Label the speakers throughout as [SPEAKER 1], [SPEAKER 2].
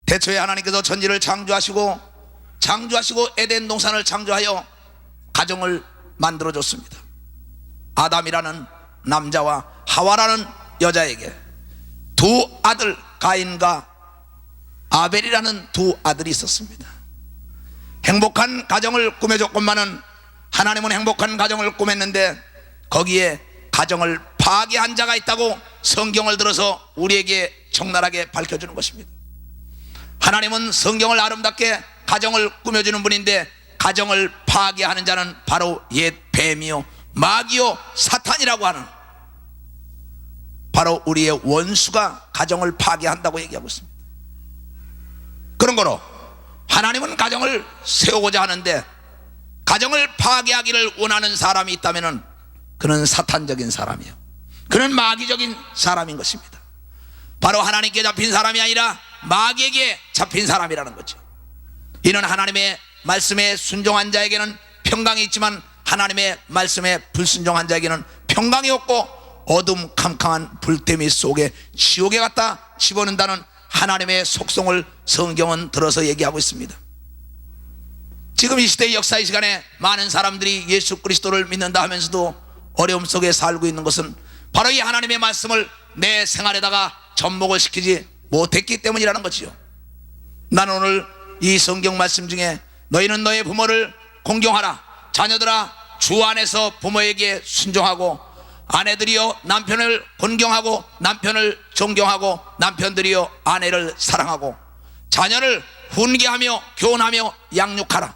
[SPEAKER 1] 태초에 하나님께서 천지를 창조하시고 에덴 동산을 창조하여 가정을 만들어줬습니다. 아담이라는 남자와 하와라는 여자에게 두 아들, 가인과 아벨이라는 두 아들이 있었습니다. 행복한 가정을 꾸며줬건만은 하나님은 행복한 가정을 꾸몄는데 거기에 가정을 파괴한 자가 있다고 성경을 들어서 우리에게 적나라하게 밝혀주는 것입니다. 하나님은 성경을 아름답게 가정을 꾸며주는 분인데 가정을 파괴하는 자는 바로 옛 뱀이요 마귀요 사탄이라고 하는 바로 우리의 원수가 가정을 파괴한다고 얘기하고 있습니다. 그런 거로 하나님은 가정을 세우고자 하는데 가정을 파괴하기를 원하는 사람이 있다면 그는 사탄적인 사람이요, 그는 마귀적인 사람인 것입니다. 바로 하나님께 잡힌 사람이 아니라 마귀에게 잡힌 사람이라는 거죠. 이는 하나님의 말씀에 순종한 자에게는 평강이 있지만 하나님의 말씀에 불순종한 자에게는 평강이 없고 어둠캄캄한 불태미 속에 지옥에 갖다 집어넣는다는 하나님의 속성을 성경은 들어서 얘기하고 있습니다. 지금 이 시대의 역사의 시간에 많은 사람들이 예수 그리스도를 믿는다 하면서도 어려움 속에 살고 있는 것은 바로 이 하나님의 말씀을 내 생활에다가 접목을 시키지 못했기 때문이라는 거지요. 나는 오늘 이 성경 말씀 중에 너희는 너의 부모를 공경하라, 자녀들아 주 안에서 부모에게 순종하고, 아내들이여 남편을 존경하고 남편을 존경하고, 남편들이여 아내를 사랑하고, 자녀를 훈계하며 교훈하며 양육하라.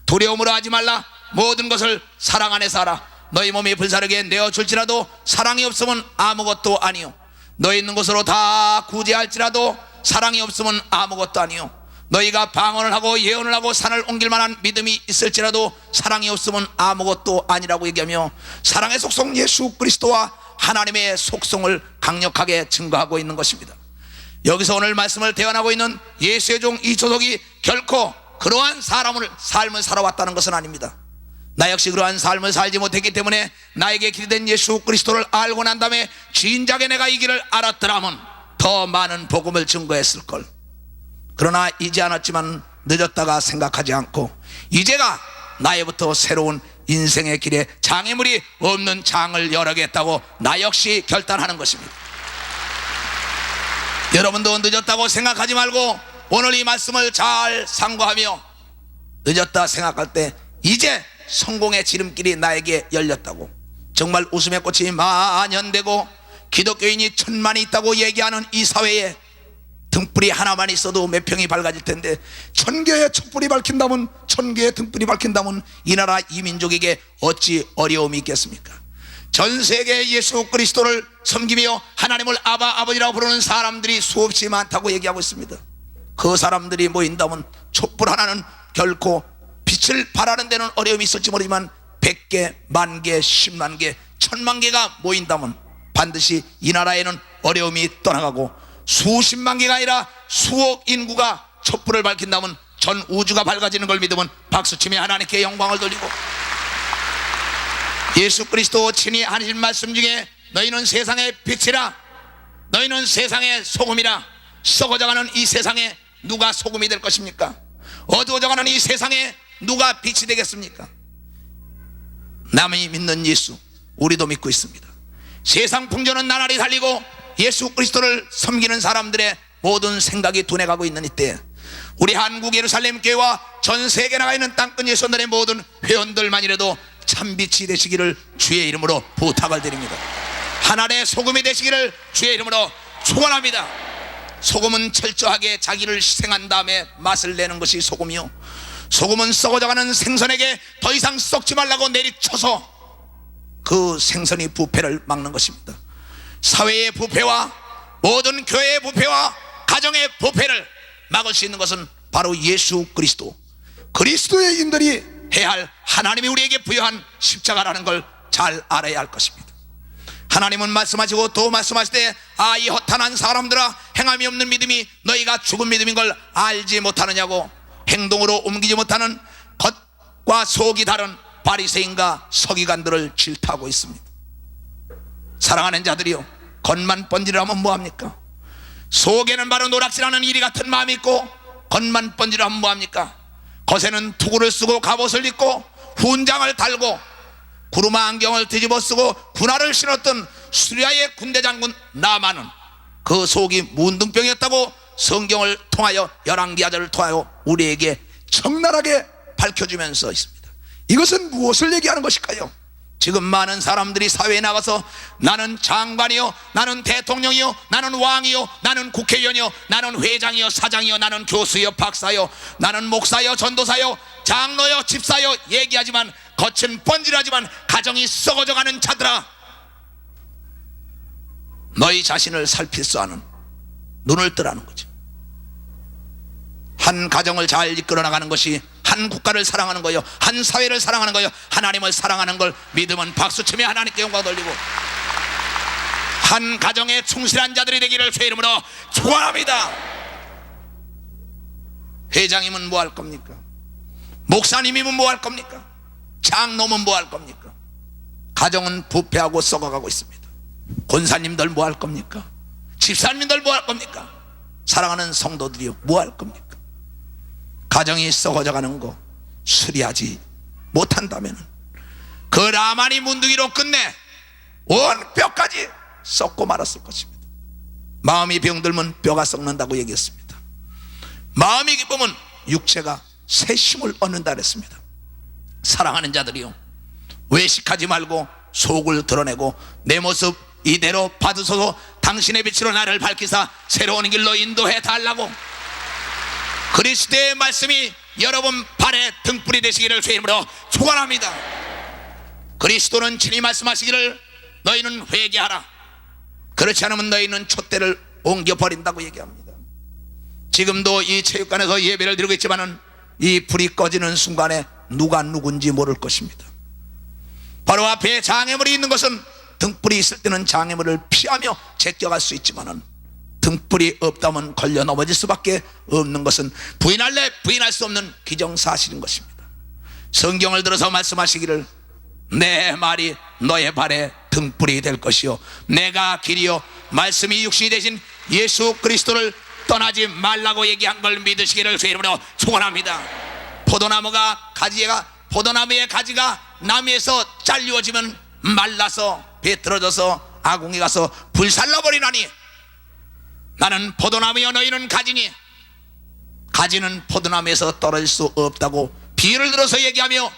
[SPEAKER 1] 두려움으로 하지 말라. 모든 것을 사랑 안에서 하라. 너희 몸이 불사르게 내어줄지라도 사랑이 없으면 아무것도 아니요, 너희 있는 곳으로 다 구제할지라도 사랑이 없으면 아무것도 아니요, 너희가 방언을 하고 예언을 하고 산을 옮길 만한 믿음이 있을지라도 사랑이 없으면 아무것도 아니라고 얘기하며 사랑의 속성 예수 그리스도와 하나님의 속성을 강력하게 증거하고 있는 것입니다. 여기서 오늘 말씀을 대언하고 있는 예수의 종 이초석이 결코 그러한 삶을 살아왔다는 것은 아닙니다. 나 역시 그러한 삶을 살지 못했기 때문에 나에게 기대된 예수 그리스도를 알고 난 다음에 진작에 내가 이 길을 알았더라면 더 많은 복음을 증거했을걸. 그러나 이제 않았지만 늦었다가 생각하지 않고 이제가 나에부터 새로운 인생의 길에 장애물이 없는 장을 열어야겠다고 나 역시 결단하는 것입니다. 여러분도 늦었다고 생각하지 말고 오늘 이 말씀을 잘 상고하며 늦었다 생각할 때 이제 성공의 지름길이 나에게 열렸다고, 정말 웃음의 꽃이 만연되고 기독교인이 1000만이 있다고 얘기하는 이 사회에 등불이 하나만 있어도 몇 평이 밝아질 텐데 1000개의 촛불이 밝힌다면 1000개의 등불이 밝힌다면 이 나라 이 민족에게 어찌 어려움이 있겠습니까? 전 세계에 예수 그리스도를 섬기며 하나님을 아바 아버지라고 부르는 사람들이 수없이 많다고 얘기하고 있습니다. 그 사람들이 모인다면 촛불 하나는 결코 빛을 발하는 데는 어려움이 있을지 모르지만 100개, 10,000개, 100,000개, 10,000,000개가 모인다면 반드시 이 나라에는 어려움이 떠나가고 수십만 개가 아니라 수억 인구가 촛불을 밝힌다면 전 우주가 밝아지는 걸 믿으면 박수치며 하나님께 영광을 돌리고, 예수 그리스도 친히 하신 말씀 중에 너희는 세상의 빛이라, 너희는 세상의 소금이라. 썩어져가는 이 세상에 누가 소금이 될 것입니까? 어두워져가는 이 세상에 누가 빛이 되겠습니까? 남이 믿는 예수 우리도 믿고 있습니다. 세상 풍조는 나날이 달리고 예수 그리스도를 섬기는 사람들의 모든 생각이 둔해가고 있는 이때 우리 한국 예루살렘 교회와 전 세계에 나가 있는 땅끝 예수들의 모든 회원들만이라도 참빛이 되시기를 주의 이름으로 부탁을 드립니다. 하나님의 소금이 되시기를 주의 이름으로 축원합니다. 소금은 철저하게 자기를 희생한 다음에 맛을 내는 것이 소금이요, 소금은 썩어져가는 생선에게 더 이상 썩지 말라고 내리쳐서 그 생선이 부패를 막는 것입니다. 사회의 부패와 모든 교회의 부패와 가정의 부패를 막을 수 있는 것은 바로 예수 그리스도의 인들이 해야 할 하나님이 우리에게 부여한 십자가라는 걸 잘 알아야 할 것입니다. 하나님은 말씀하시고 또 말씀하실 때 이 허탄한 사람들아, 행함이 없는 믿음이 너희가 죽은 믿음인 걸 알지 못하느냐고, 행동으로 옮기지 못하는 겉과 속이 다른 바리새인과 서기관들을 질타하고 있습니다. 사랑하는 자들이요, 겉만 번지르하면 뭐합니까? 속에는 바로 노락질하는 이리 같은 마음이 있고 겉만 번지르면 뭐합니까? 겉에는 투구를 쓰고 갑옷을 입고 훈장을 달고 구루마 안경을 뒤집어 쓰고 군화를 신었던 수리아의 군대 장군 나만은 그 속이 문둥병이었다고 성경을 통하여 열왕기하절을 통하여 우리에게 적나라하게 밝혀주면서 있습니다. 이것은 무엇을 얘기하는 것일까요? 지금 많은 사람들이 사회에 나가서 나는 장관이요, 나는 대통령이요, 나는 왕이요, 나는 국회의원이요, 나는 회장이요, 사장이요, 나는 교수요, 박사요, 나는 목사요, 전도사요, 장로요, 집사요 얘기하지만 겉은 번지르하지만 가정이 썩어져가는 자들아, 너희 자신을 살필 수 아는 눈을 뜨라는 거죠. 한 가정을 잘 이끌어 나가는 것이 한 국가를 사랑하는 거요, 한 사회를 사랑하는 거요, 하나님을 사랑하는 걸 믿으면 박수치며 하나님께 영광 돌리고 한 가정에 충실한 자들이 되기를 주의 이름으로 축원합니다. 회장이면 뭐 할 겁니까? 목사님이면 뭐 할 겁니까? 장로면 뭐 할 겁니까? 가정은 부패하고 썩어가고 있습니다. 권사님들 뭐 할 겁니까? 집사님들 뭐 할 겁니까? 사랑하는 성도들이요 뭐 할 겁니까? 가정이 썩어져가는 거 수리하지 못한다면 그 라만이 문둥이로 끝내 온 뼈까지 썩고 말았을 것입니다. 마음이 병들면 뼈가 썩는다고 얘기했습니다. 마음이 기쁘면 육체가 새 힘을 얻는다 그랬습니다. 사랑하는 자들이요, 외식하지 말고 속을 드러내고 내 모습 이대로 받으소서 당신의 빛으로 나를 밝히사 새로운 길로 인도해 달라고 그리스도의 말씀이 여러분 발에 등불이 되시기를 주의 이름으로 축원합니다. 그리스도는 친히 말씀하시기를 너희는 회개하라, 그렇지 않으면 너희는 촛대를 옮겨버린다고 얘기합니다. 지금도 이 체육관에서 예배를 드리고 있지만은 이 불이 꺼지는 순간에 누가 누군지 모를 것입니다. 바로 앞에 장애물이 있는 것은 등불이 있을 때는 장애물을 피하며 제껴갈 수 있지만은 등불이 없다면 걸려 넘어질 수밖에 없는 것은 부인할래 부인할 수 없는 기정사실인 것입니다. 성경을 들어서 말씀하시기를 내 말이 너의 발에 등불이 될 것이요 내가 길이요 말씀이 육신이 되신 예수 그리스도를 떠나지 말라고 얘기한 걸 믿으시기를 주의 이름으로 축원합니다. 포도나무의 가지가 나무에서 잘리워지면 말라서 비틀어져서 아궁이 가서 불살라버리나니 나는 포도나무여 너희는 가지니 가지는 포도나무에서 떨어질 수 없다고 비유를 들어서 얘기하며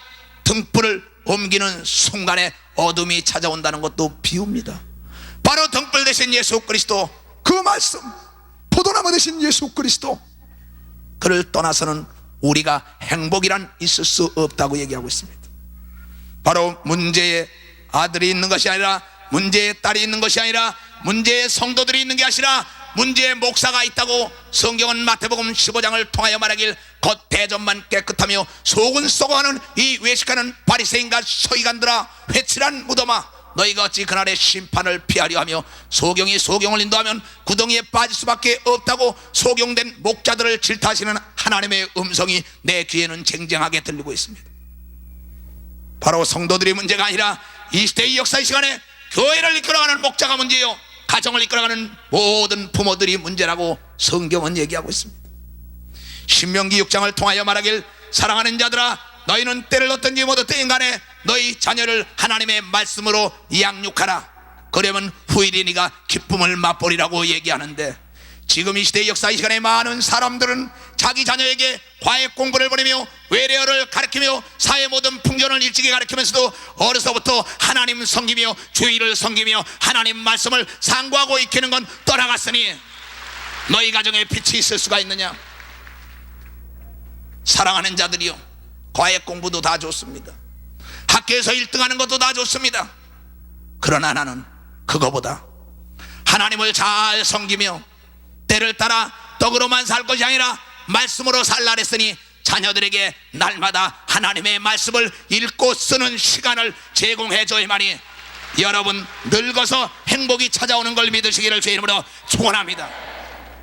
[SPEAKER 1] 등불을 옮기는 순간에 어둠이 찾아온다는 것도 비유입니다. 바로 등불 대신 예수 그리스도, 그 말씀, 포도나무 대신 예수 그리스도, 그를 떠나서는 우리가 행복이란 있을 수 없다고 얘기하고 있습니다. 바로 문제의 아들이 있는 것이 아니라, 문제의 딸이 있는 것이 아니라, 문제의 성도들이 있는 게 아니라 문제의 목사가 있다고 성경은 마태복음 15장을 통하여 말하길 겉 대접만 깨끗하며 속은 썩어가는 이 외식하는 바리새인과 서기관들아, 회칠한 무덤아, 너희가 어찌 그날의 심판을 피하려 하며 소경이 소경을 인도하면 구덩이에 빠질 수밖에 없다고 소경된 목자들을 질타하시는 하나님의 음성이 내 귀에는 쟁쟁하게 들리고 있습니다. 바로 성도들이 문제가 아니라 이 시대의 역사의 시간에 교회를 이끌어가는 목자가 문제요, 가정을 이끌어가는 모든 부모들이 문제라고 성경은 얘기하고 있습니다. 신명기 6장을 통하여 말하길 사랑하는 자들아, 너희는 때를 얻든지 못 얻든 간에 너희 자녀를 하나님의 말씀으로 양육하라. 그러면 후일이 네가 기쁨을 맛보리라고 얘기하는데, 지금 이 시대의 역사의 시간에 많은 사람들은 자기 자녀에게 과외 공부를 보내며 외래어를 가르치며 사회 모든 풍전을 일찍이 가르치면서도 어려서부터 하나님 섬기며 주의를 섬기며 하나님 말씀을 상고하고 익히는 건 떠나갔으니 너희 가정에 빛이 있을 수가 있느냐? 사랑하는 자들이요, 과외 공부도 다 좋습니다. 학교에서 1등하는 것도 다 좋습니다. 그러나 나는 그거보다 하나님을 잘 섬기며 때를 따라 떡으로만 살 것이 아니라 말씀으로 살라 했으니 자녀들에게 날마다 하나님의 말씀을 읽고 쓰는 시간을 제공해 줘야만이 여러분 늙어서 행복이 찾아오는 걸 믿으시기를 주의 이름으로 축원합니다.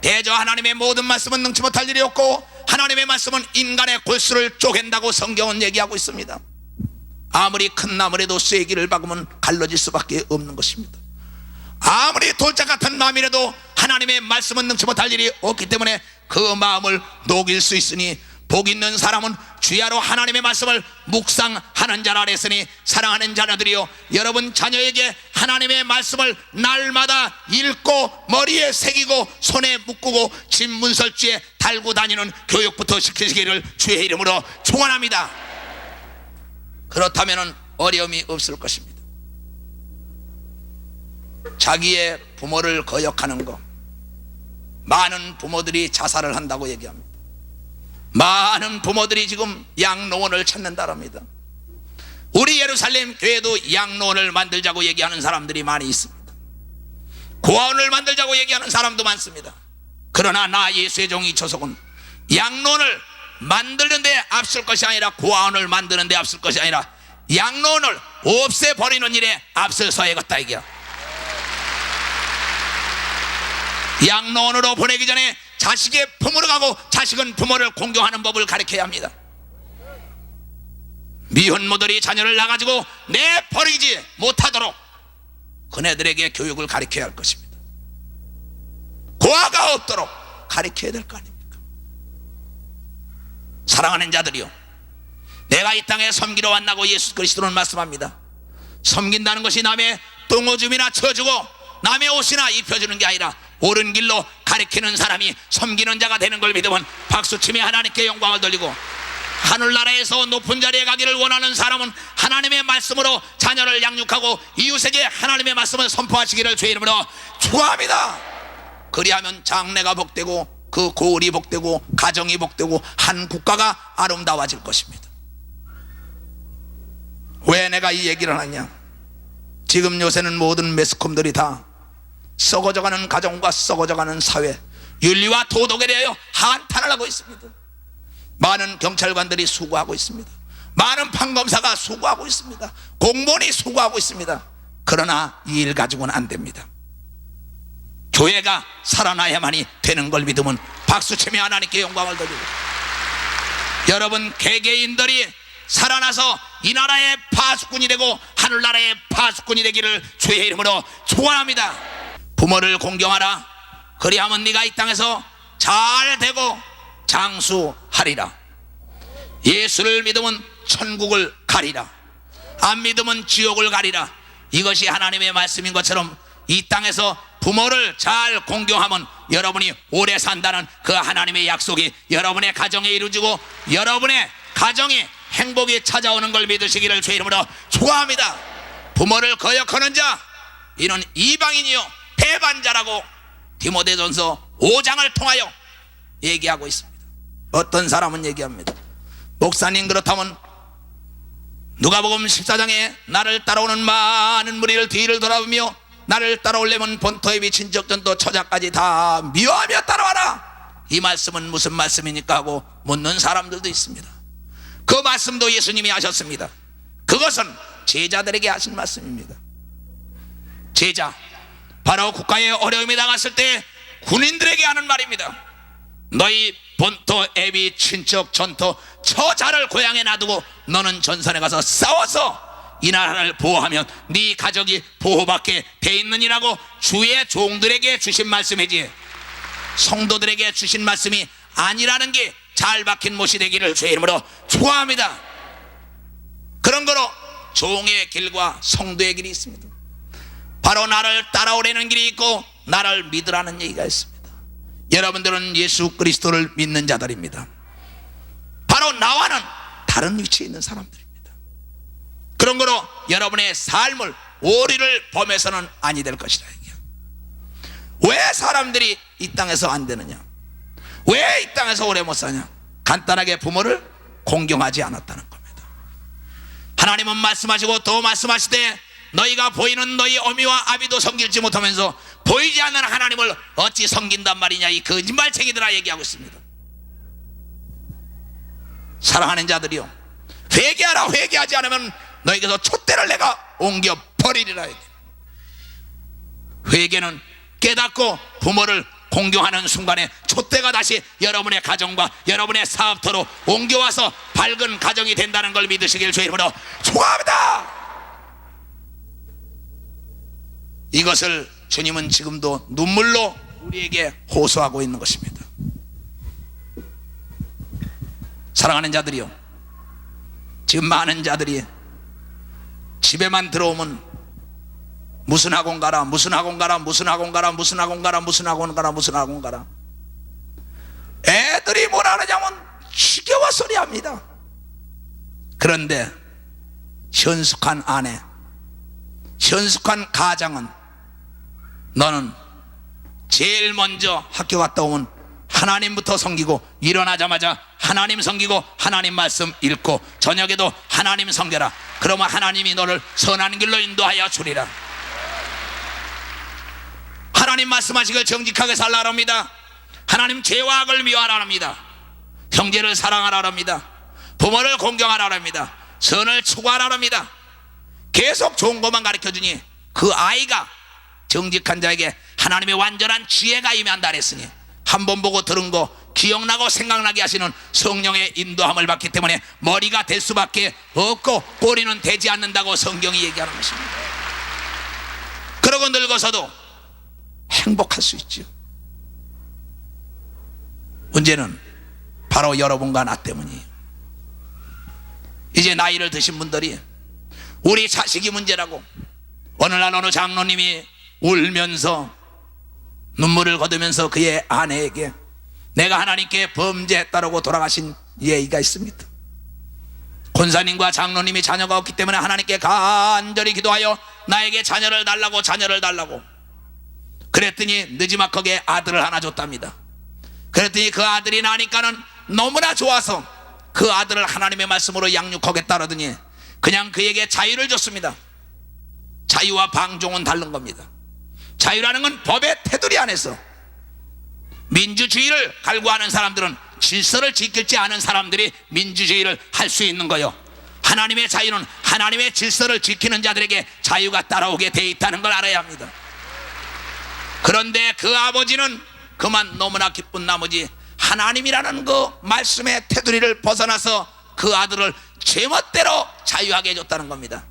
[SPEAKER 1] 대저 하나님의 모든 말씀은 능치 못할 일이 없고 하나님의 말씀은 인간의 골수를 쪼갠다고 성경은 얘기하고 있습니다. 아무리 큰 나무라도 쐐기를 박으면 갈라질 수밖에 없는 것입니다. 아무리 돌짝 같은 마음이라도 하나님의 말씀은 능치 못할 일이 없기 때문에 그 마음을 녹일 수 있으니, 복 있는 사람은 주야로 하나님의 말씀을 묵상하는 자라 그랬으니, 사랑하는 자녀들이요, 여러분 자녀에게 하나님의 말씀을 날마다 읽고 머리에 새기고 손에 묶고 집 문설주에 달고 다니는 교육부터 시키시기를 주의 이름으로 축원합니다. 그렇다면 어려움이 없을 것입니다. 자기의 부모를 거역하는 것, 많은 부모들이 자살을 한다고 얘기합니다. 많은 부모들이 지금 양로원을 찾는다랍니다. 우리 예루살렘 교회도 양로원을 만들자고 얘기하는 사람들이 많이 있습니다. 고아원을 만들자고 얘기하는 사람도 많습니다. 그러나 나 예수의 종 이초석은 양로원을 만드는 데 앞설 것이 아니라, 고아원을 만드는 데 앞설 것이 아니라 양로원을 없애버리는 일에 앞서서야겠다 이게야. 양로원으로 보내기 전에 자식의 품으로 가고 자식은 부모를 공경하는 법을 가르쳐야 합니다. 미혼모들이 자녀를 낳아가지고 내버리지 못하도록 그네들에게 교육을 가르쳐야 할 것입니다. 고아가 없도록 가르쳐야 될 거 아닙니까? 사랑하는 자들이요, 내가 이 땅에 섬기러 왔다고 예수 그리스도는 말씀합니다. 섬긴다는 것이 남의 똥오줌이나 쳐주고 남의 옷이나 입혀주는 게 아니라 옳은 길로 가리키는 사람이 섬기는 자가 되는 걸 믿으면 박수치며 하나님께 영광을 돌리고, 하늘나라에서 높은 자리에 가기를 원하는 사람은 하나님의 말씀으로 자녀를 양육하고 이웃에게 하나님의 말씀을 선포하시기를 주의 이름으로 축원합니다. 그리하면 장래가 복되고 그 고을이 복되고 가정이 복되고 한 국가가 아름다워질 것입니다. 왜 내가 이 얘기를 하냐? 지금 요새는 모든 매스컴들이 다 썩어져가는 가정과 썩어져가는 사회, 윤리와 도덕에 대하여 한탄을 하고 있습니다. 많은 경찰관들이 수고하고 있습니다. 많은 판검사가 수고하고 있습니다. 공무원이 수고하고 있습니다. 그러나 이 일 가지고는 안 됩니다. 교회가 살아나야만이 되는 걸 믿으면 박수치며 하나님께 영광을 돌리고, 여러분 개개인들이 살아나서 이 나라의 파수꾼이 되고 하늘나라의 파수꾼이 되기를 주의 이름으로 축원합니다. 부모를 공경하라. 그리하면 네가 이 땅에서 잘 되고 장수하리라. 예수를 믿으면 천국을 가리라. 안 믿으면 지옥을 가리라. 이것이 하나님의 말씀인 것처럼 이 땅에서 부모를 잘 공경하면 여러분이 오래 산다는 그 하나님의 약속이 여러분의 가정에 이루어지고 여러분의 가정이 행복이 찾아오는 걸 믿으시기를 주의 이름으로 축원합니다. 부모를 거역하는 자, 이는 이방인이요 배반자라고 디모데전서 5장을 통하여 얘기하고 있습니다. 어떤 사람은 얘기합니다. 목사님, 그렇다면 누가복음 14장에 나를 따라오는 많은 무리를 뒤를 돌아보며 나를 따라오려면 본토의 친척 전도 처자까지 다 미워하며 따라와라, 이 말씀은 무슨 말씀입니까 하고 묻는 사람들도 있습니다. 그 말씀도 예수님이 하셨습니다. 그것은 제자들에게 하신 말씀입니다. 제자, 바로 국가에 어려움이 당했을 때 군인들에게 하는 말입니다. 너희 본토 애비 친척 전토 처자를 고향에 놔두고 너는 전선에 가서 싸워서 이 나라를 보호하면 네 가족이 보호받게 돼 있느니라고 주의 종들에게 주신 말씀이지, 성도들에게 주신 말씀이 아니라는 게 잘 박힌 못이 되기를 주의 이름으로 축원합니다. 그런 거로 종의 길과 성도의 길이 있습니다. 바로 나를 따라오려는 길이 있고 나를 믿으라는 얘기가 있습니다. 여러분들은 예수 그리스도를 믿는 자들입니다. 바로 나와는 다른 위치에 있는 사람들입니다. 그런 거로 여러분의 삶을 오리를 범해서는 아니 될 것이라. 왜 사람들이 이 땅에서 안 되느냐? 왜 이 땅에서 오래 못 사냐? 간단하게 부모를 공경하지 않았다는 겁니다. 하나님은 말씀하시고 또 말씀하시되 너희가 보이는 너희 어미와 아비도 섬길지 못하면서 보이지 않는 하나님을 어찌 섬긴단 말이냐, 이 거짓말쟁이들아 얘기하고 있습니다. 사랑하는 자들이요, 회개하라. 회개하지 않으면 너희에게서 촛대를 내가 옮겨 버리리라. 회개는 깨닫고 부모를 공경하는 순간에 촛대가 다시 여러분의 가정과 여러분의 사업터로 옮겨와서 밝은 가정이 된다는 걸 믿으시길 주의 이름으로 축원합니다. 이것을 주님은 지금도 눈물로 우리에게 호소하고 있는 것입니다. 사랑하는 자들이요, 지금 많은 자들이 집에만 들어오면 무슨 학원 가라, 무슨 학원 가라, 무슨 학원 가라, 무슨 학원 가라, 무슨 학원 가라, 무슨 학원 가라. 애들이 뭐라 하냐면 지겨워 소리합니다. 그런데 현숙한 아내, 현숙한 가장은 너는 제일 먼저 학교 갔다 오면 하나님부터 섬기고, 일어나자마자 하나님 섬기고 하나님 말씀 읽고 저녁에도 하나님 섬겨라. 그러면 하나님이 너를 선한 길로 인도하여 주리라. 하나님 말씀하시길 정직하게 살라 합니다. 하나님 죄와 악을 미워하라 합니다. 형제를 사랑하라 합니다. 부모를 공경하라 합니다. 선을 추구하라 합니다. 계속 좋은 것만 가르쳐주니 그 아이가 정직한 자에게 하나님의 완전한 지혜가 임한다 했으니, 한 번 보고 들은 거 기억나고 생각나게 하시는 성령의 인도함을 받기 때문에 머리가 될 수밖에 없고 꼬리는 되지 않는다고 성경이 얘기하는 것입니다. 그러고 늙어서도 행복할 수 있죠. 문제는 바로 여러분과 나 때문이에요. 이제 나이를 드신 분들이 우리 자식이 문제라고, 어느 날 어느 장로님이 울면서 눈물을 거두면서 그의 아내에게 내가 하나님께 범죄했다라고 돌아가신 예의가 있습니다. 권사님과 장로님이 자녀가 없기 때문에 하나님께 간절히 기도하여 나에게 자녀를 달라고 그랬더니 느지막하게 아들을 하나 줬답니다. 그랬더니 그 아들이 나니까는 너무나 좋아서 그 아들을 하나님의 말씀으로 양육하겠다 그러더니 그냥 그에게 자유를 줬습니다. 자유와 방종은 다른 겁니다. 자유라는 건 법의 테두리 안에서, 민주주의를 갈구하는 사람들은 질서를 지킬지 않은 사람들이 민주주의를 할 수 있는 거요. 하나님의 자유는 하나님의 질서를 지키는 자들에게 자유가 따라오게 돼 있다는 걸 알아야 합니다. 그런데 그 아버지는 그만 너무나 기쁜 나머지 하나님이라는 그 말씀의 테두리를 벗어나서 그 아들을 제멋대로 자유하게 해줬다는 겁니다.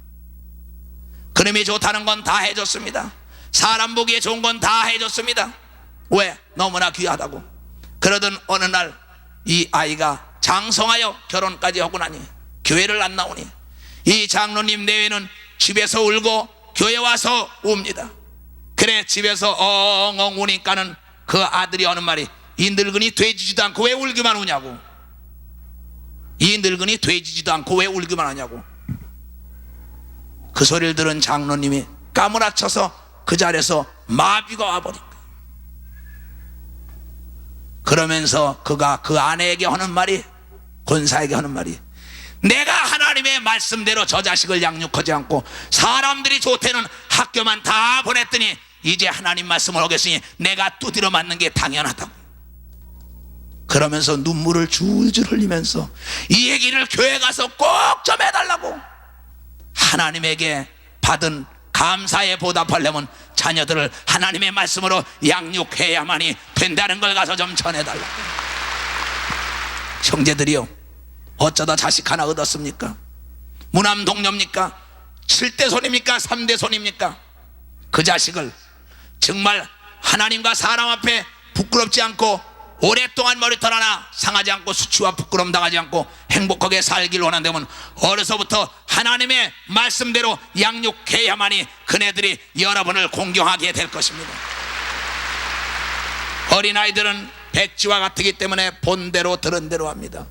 [SPEAKER 1] 그놈이 좋다는 건 다 해줬습니다. 사람 보기에 좋은 건 다 해줬습니다. 왜? 너무나 귀하다고. 그러던 어느 날 이 아이가 장성하여 결혼까지 하고 나니 교회를 안 나오니 이 장로님 내외는 집에서 울고 교회 와서 웁니다. 그래 집에서 엉엉 우니까는 그 아들이 하는 말이, 이 늙은이 돼지지도 않고 왜 울기만 우냐고. 이 늙은이 돼지지도 않고 왜 울기만 하냐고. 그 소리를 들은 장로님이 까무라쳐서 그 자리에서 마비가 와버린 거예요. 그러면서 그가 그 아내에게 하는 말이, 권사에게 하는 말이, 내가 하나님의 말씀대로 저 자식을 양육하지 않고 사람들이 좋대는 학교만 다 보냈더니 이제 하나님 말씀을 하겠으니 내가 두드려 맞는 게 당연하다고. 그러면서 눈물을 줄줄 흘리면서 이 얘기를 교회 가서 꼭 좀 해달라고, 하나님에게 받은 감사에 보답하려면 자녀들을 하나님의 말씀으로 양육해야만이 된다는 걸 가서 좀 전해달라고. 형제들이요, 어쩌다 자식 하나 얻었습니까? 무남동녀입니까? 7대 손입니까? 3대 손입니까? 그 자식을 정말 하나님과 사람 앞에 부끄럽지 않고 오랫동안 머리털 하나 상하지 않고 수치와 부끄러움 당하지 않고 행복하게 살길 원한다면 어려서부터 하나님의 말씀대로 양육해야만이 그네들이 여러분을 공경하게 될 것입니다. 어린아이들은 백지와 같기 때문에 본대로 들은 대로 합니다.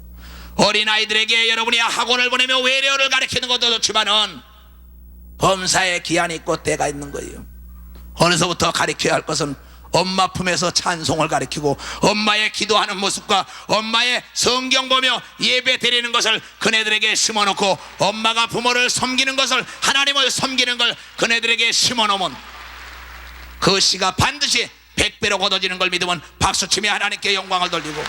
[SPEAKER 1] 어린아이들에게 여러분이 학원을 보내며 외래어를 가르치는 것도 좋지만은 범사에 기한이 있고 때가 있는 거예요. 어느서부터 가르쳐야 할 것은 엄마 품에서 찬송을 가르치고 엄마의 기도하는 모습과 엄마의 성경 보며 예배 드리는 것을 그네들에게 심어놓고 엄마가 부모를 섬기는 것을, 하나님을 섬기는 걸 그네들에게 심어놓으면 그 씨가 반드시 100배로 거둬지는 걸 믿으면 박수치며 하나님께 영광을 돌리고,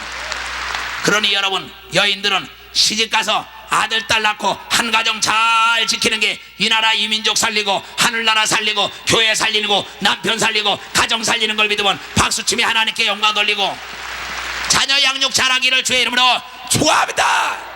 [SPEAKER 1] 그러니 여러분 여인들은 시집가서 아들 딸 낳고 한 가정 잘 지키는 게 이 나라 이 민족 살리고 하늘나라 살리고 교회 살리고 남편 살리고 가정 살리는 걸 믿으면 박수치며 하나님께 영광 돌리고 자녀 양육 잘하기를 주의 이름으로 축원합니다.